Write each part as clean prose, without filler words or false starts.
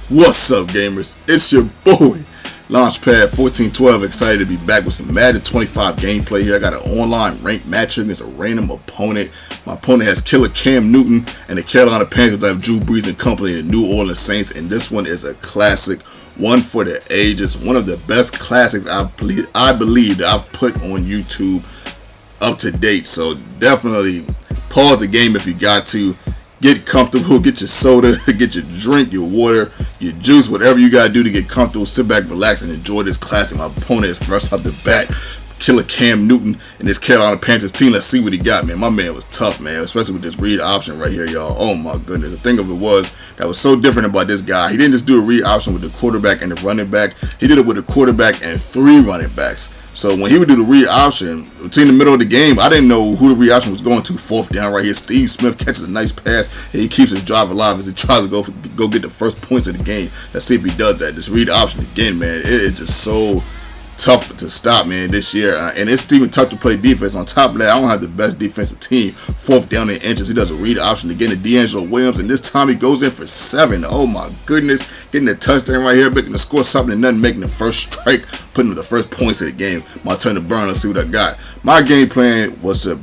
What's up, gamers? It's your boy, Launchpad 1412. Excited to be back with some Madden 25 gameplay here. I got an online ranked matchup against a random opponent. My opponent has killer Cam Newton, and the Carolina Panthers have Drew Brees and company, and the New Orleans Saints. And this one is a classic, one for the ages, one of the best classics I believe that I've put on YouTube up to date. So definitely pause the game if you got to. Get comfortable, get your soda, get your drink, your water, your juice, whatever you gotta do to get comfortable. Sit back, relax, and enjoy this classic. My opponent is fresh off the bat, killer Cam Newton and this Carolina Panthers team. Let's see what he got, man. My man was tough, man, especially with this read option right here, y'all. Oh my goodness. The thing of it was that was so different about this guy. He didn't just do a read option with the quarterback and the running back. He did it with the quarterback and 3 running backs. So when he would do the read option, between the middle of the game, I didn't know who the read option was going to. 4th down right here. Steve Smith catches a nice pass, and he keeps his drive alive as he tries to go get the first points of the game. Let's see if he does that. This read option again, man, it is just so tough to stop, man, this year. And it's even tough to play defense. On top of that, I don't have the best defensive team. 4th down in inches. He does a read option again to D'Angelo Williams, and this time he goes in for 7. Oh my goodness. Getting a touchdown right here, making the score something and nothing, making the first strike, putting the first points of the game. My turn to burn. Let's see what I got. My game plan was to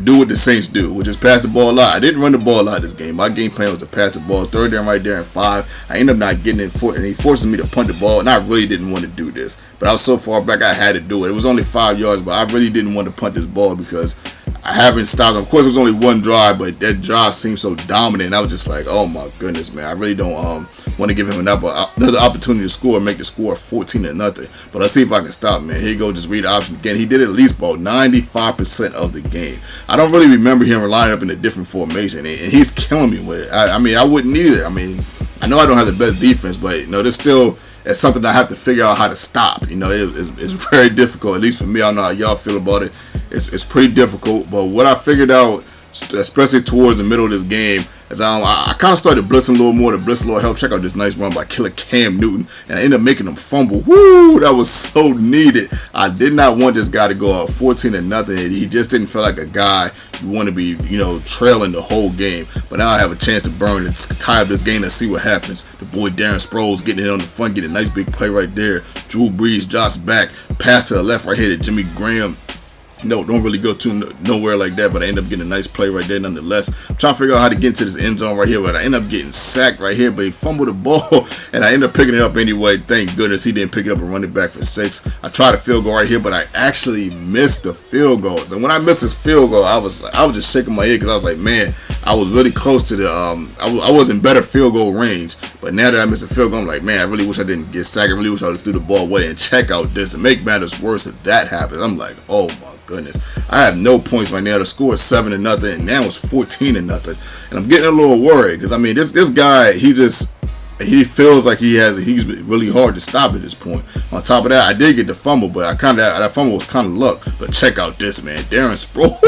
do what the Saints do, which is pass the ball a lot. I didn't run the ball a lot this game. My game plan was to pass the ball. 3rd down right there and 5. I ended up not getting it, and he forces me to punt the ball, and I really didn't want to do this. But I was so far back, I had to do it. It was only 5 yards, but I really didn't want to punt this ball because I haven't stopped. Of course, it was only one drive, but that drive seemed so dominant. I was just like, oh my goodness, man. I really don't want to give him another opportunity to score and make the score 14-0. But let's see if I can stop, man. Here you go, just read the option again. He did at least about 95% of the game. I don't really remember him lining up in a different formation, and he's killing me with it. I mean, I wouldn't either. I mean, I know I don't have the best defense, but you know, there's still it's something I have to figure out how to stop. You know, it's very difficult. At least for me, I don't know how y'all feel about it. It's pretty difficult. But what I figured out, especially towards the middle of this game, is I kind of started blitzing a little more. The blitz a little help. Check out this nice run by killer Cam Newton, and I ended up making him fumble. Woo! That was so needed. I did not want this guy to go out 14-0. He just didn't feel like a guy you want to be, you know, trailing the whole game. But now I have a chance to burn and tie up this game and see what happens. The boy Darren Sproles getting it on the front, getting a nice big play right there. Drew Brees jots back, pass to the left right here to Jimmy Graham. No, don't really go to nowhere like that, but I end up getting a nice play right there nonetheless. I'm trying to figure out how to get into this end zone right here, but I end up getting sacked right here, but he fumbled the ball, and I end up picking it up anyway. Thank goodness he didn't pick it up and run it back for 6. I tried a field goal right here, but I actually missed the field goal. And when I missed this field goal, I was just shaking my head because I was like, man, I was really close to the I was in better field goal range. But now that I missed the field goal, I'm like, man, I really wish I didn't get sacked. I really wish I would have threw the ball away. And check out this. To make matters worse, if that happens, I'm like, oh my goodness. I have no points right now. The score is 7-0, and now it's 14-0. And I'm getting a little worried because I mean, this guy, he feels like he's really hard to stop at this point. On top of that, I did get the fumble, but that fumble was kind of luck. But check out this, man. Darren Sproles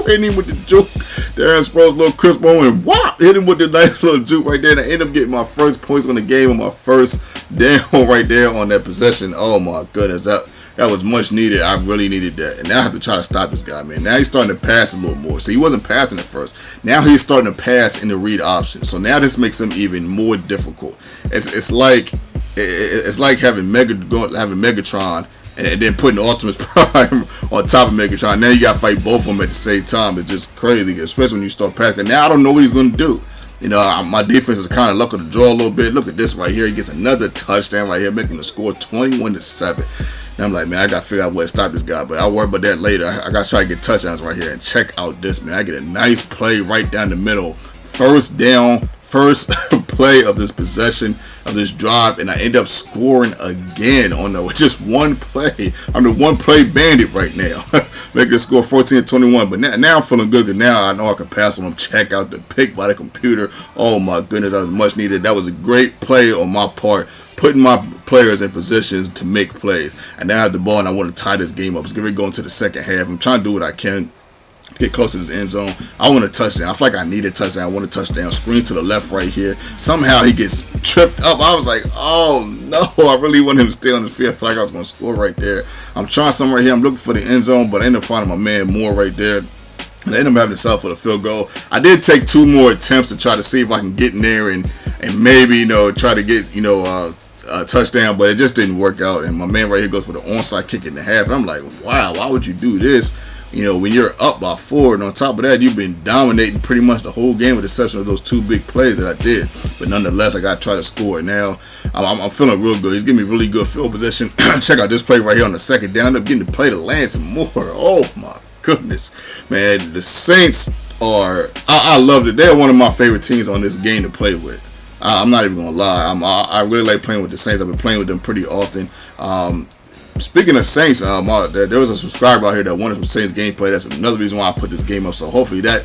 hitting him with the juke. Darren Sproles, little crisp moment, and whop, hit him with the nice little juke right there. And I end up getting my first points on the game on my first down right there on that possession. Oh my goodness, that was much needed. I really needed that. And now I have to try to stop this guy, man. Now he's starting to pass a little more. So he wasn't passing at first. Now he's starting to pass in the read option. So now this makes him even more difficult. It's like having Megatron and then putting Optimus Prime on top of Megatron. Now you got to fight both of them at the same time. It's just crazy, especially when you start passing. Now I don't know what he's going to do. You know, my defense is kind of lucky to draw a little bit. Look at this right here. He gets another touchdown right here, making the score 21-7. And I'm like, man, I got to figure out a way to stop this guy. But I'll worry about that later. I got to try to get touchdowns right here. And check out this, man. I get a nice play right down the middle. First down, first play of this possession, of this drive, and I end up scoring again on just one play. I'm the one play bandit right now. Making the score 14-21. But now I'm feeling good because now I know I can pass on him. Check out the pick by the computer. Oh my goodness, that was much needed. That was a great play on my part, putting my players in positions to make plays. And now I have the ball and I want to tie this game up. It's going to go into the second half. I'm trying to do what I can. Get close to this end zone. I want a touchdown. I feel like I need a touchdown. I want a touchdown. Screen to the left right here. Somehow he gets tripped up. I was like, oh no. I really want him to stay on the field. I feel like I was going to score right there. I'm trying something right here. I'm looking for the end zone, but I end up finding my man Moore right there. And I end up having to settle for the field goal. I did take 2 more attempts to try to see if I can get in there and and maybe, try to get, a touchdown, but it just didn't work out. And my man right here goes for the onside kick in the half. And I'm like, wow, why would you do this? When you're up by 4, and on top of that, you've been dominating pretty much the whole game with the exception of those 2 big plays that I did. But nonetheless, I got to try to score. Now, I'm feeling real good. He's giving me really good field position. Check out this play right here on the second down. I'm getting to play to land some more. Oh, my goodness. Man, the Saints are, I love it. They're one of my favorite teams on this game to play with. I'm not even going to lie. I really like playing with the Saints. I've been playing with them pretty often. Speaking of Saints, there was a subscriber out here that wanted some Saints gameplay. That's another reason why I put this game up. So hopefully that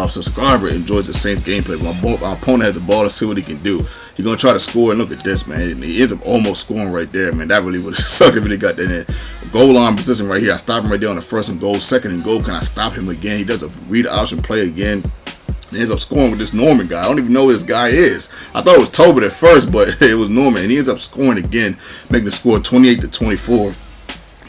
subscriber enjoys the Saints gameplay. My opponent has the ball to see what he can do. He's going to try to score, and look at this, man. He ends up almost scoring right there, man. That really would have sucked if he got that in. Goal line position right here. I stop him right there on the 1st and goal. 2nd and goal. Can I stop him again? He does a read option play again. He ends up scoring with this Norman guy. I don't even know who this guy is. I thought it was Tobin at first, but it was Norman. And he ends up scoring again, making the score 28-24.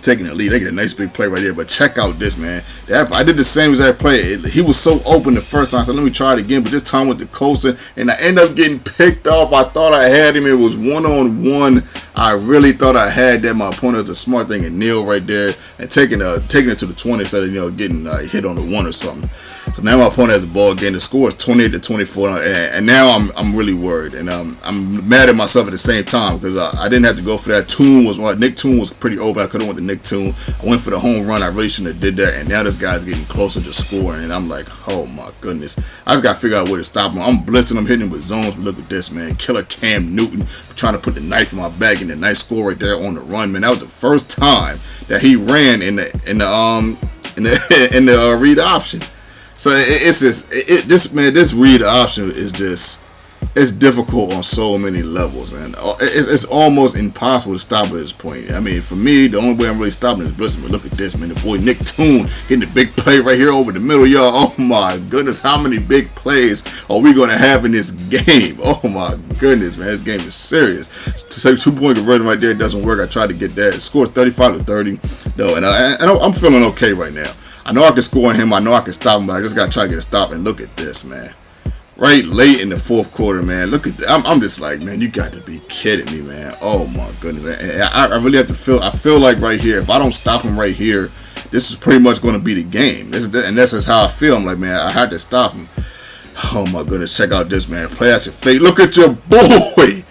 Taking the lead. They get a nice big play right there. But check out this, man. I did the same as that play. He was so open the first time. So let me try it again. But this time with the coasting. And I ended up getting picked off. I thought I had him. It was 1-on-1. I really thought I had that. My opponent was a smart thing and kneel right there. And taking it to the 20 instead of, getting hit on the 1 or something. So now my opponent has the ball again. The score is 28-24. And now I'm really worried. And I'm mad at myself at the same time. Because I didn't have to go for that. Nick Toon was pretty open. I could have went to Nick Toon. I went for the home run. I really shouldn't have did that. And now this guy's getting closer to scoring. And I'm like, oh my goodness. I just got to figure out where to stop him. I'm blitzing him, hitting him with zones. But look at this, man. Killer Cam Newton trying to put the knife in my back, and the nice score right there on the run, man. That was the first time that he ran in the read option. So it's just this read option is just, it's difficult on so many levels, and it's almost impossible to stop at this point. I mean, for me, the only way I'm really stopping is blitzing. But look at this, man. The boy Nick Toon getting the big play right here over the middle, y'all. Oh my goodness, how many big plays are we going to have in this game? Oh my goodness, man, this game is serious. To say 2-point conversion right there doesn't work. I tried to get that. Score 35-30, though, and I'm feeling okay right now. I know I can score on him. I know I can stop him, but I just got to try to get a stop. And look at this, man. Right late in the 4th quarter, man. Look at that. I'm just like, man, you got to be kidding me, man. Oh, my goodness. And I really have to feel, I feel like right here, if I don't stop him right here, this is pretty much going to be the game. And that's just how I feel. I'm like, man, I had to stop him. Oh, my goodness. Check out this, man. Play out your face. Look at your boy.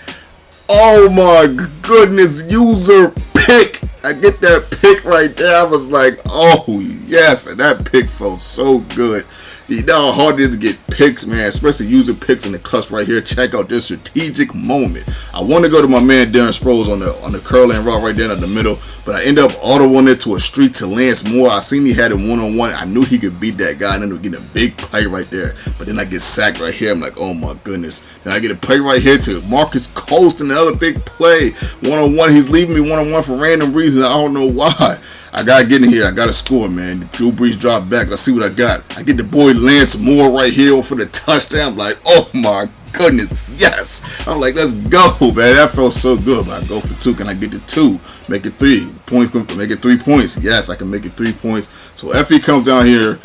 Oh, my goodness. User pick. I get that pick right there. I was like, oh, yes. And that pick felt so good. You know how hard it is to get picks, man, especially user picks in the clutch right here. Check out this strategic moment. I want to go to my man Darren Sproles on the curl and route right there in the middle, but I end up auto-one it to a streak to Lance Moore. I seen he had him one-on-one. I knew he could beat that guy, and ended up getting a big play right there. But then I get sacked right here. I'm like, oh my goodness. Then I get a play right here to Marcus Coast, and another big play. One-on-one. He's leaving me one-on-one for random reasons. I don't know why. I gotta get in here. I gotta score, man. Drew Brees dropped back. Let's see what I got. I get the boy Lance Moore right here for the touchdown. I'm like, oh my goodness, yes. I'm like, let's go, man. That felt so good. But I go for 2. Can I get the 2? Make it 3 points. Make it 3 points. Yes, I can make it 3 points. So if he comes down here,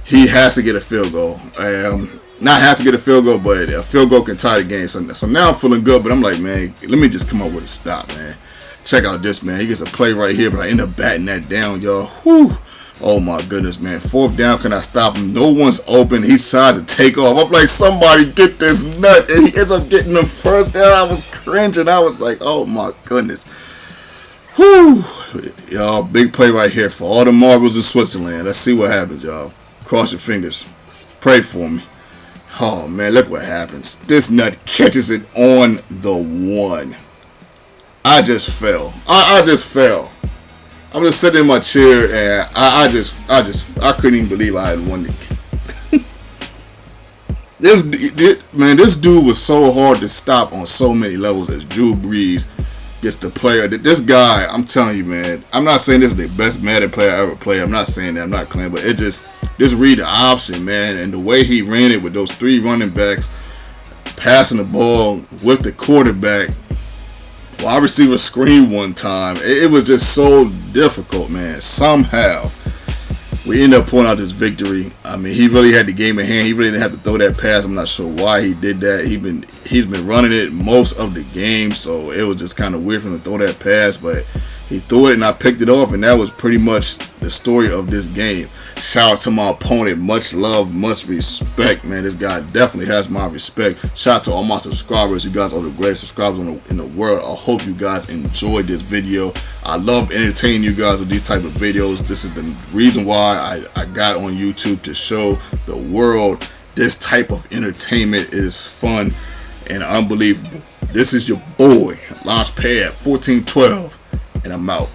he has to get a field goal. Not has to get a field goal, but a field goal can tie the game. So now I'm feeling good. But I'm like, man, let me just come up with a stop, man. Check out this, man. He gets a play right here, but I end up batting that down, y'all. Whew. Oh, my goodness, man. 4th down. Can I stop him? No one's open. He decides to take off. I'm like, somebody get this nut. And he ends up getting the 1st down. I was cringing. I was like, oh, my goodness. Whew. Y'all, big play right here for all the marbles in Switzerland. Let's see what happens, y'all. Cross your fingers. Pray for me. Oh, man, look what happens. This nut catches it on the 1. I just fell. I just fell. I'm just sitting in my chair, and I couldn't even believe I had won the This dude was so hard to stop on so many levels as Drew Brees gets the player. This guy, I'm telling you, man, I'm not saying this is the best Madden player I ever played. I'm not saying that. I'm not claiming, but this read the option, man, and the way he ran it with those 3 running backs, passing the ball with the quarterback. Wide receiver screen one time. It was just so difficult, man. Somehow, we ended up pulling out this victory. I mean, he really had the game in hand. He really didn't have to throw that pass. I'm not sure why he did that. He's been running it most of the game, so it was just kind of weird for him to throw that pass, but he threw it and I picked it off, and that was pretty much the story of this game. Shout out to my opponent. Much love, much respect, man. This guy definitely has my respect. Shout out to all my subscribers. You guys are the greatest subscribers in the world. I hope you guys enjoyed this video. I love entertaining you guys with these type of videos. This is the reason why I got on YouTube, to show the world this type of entertainment. It is fun and unbelievable. This is your boy, Launchpad 1412. And I'm out.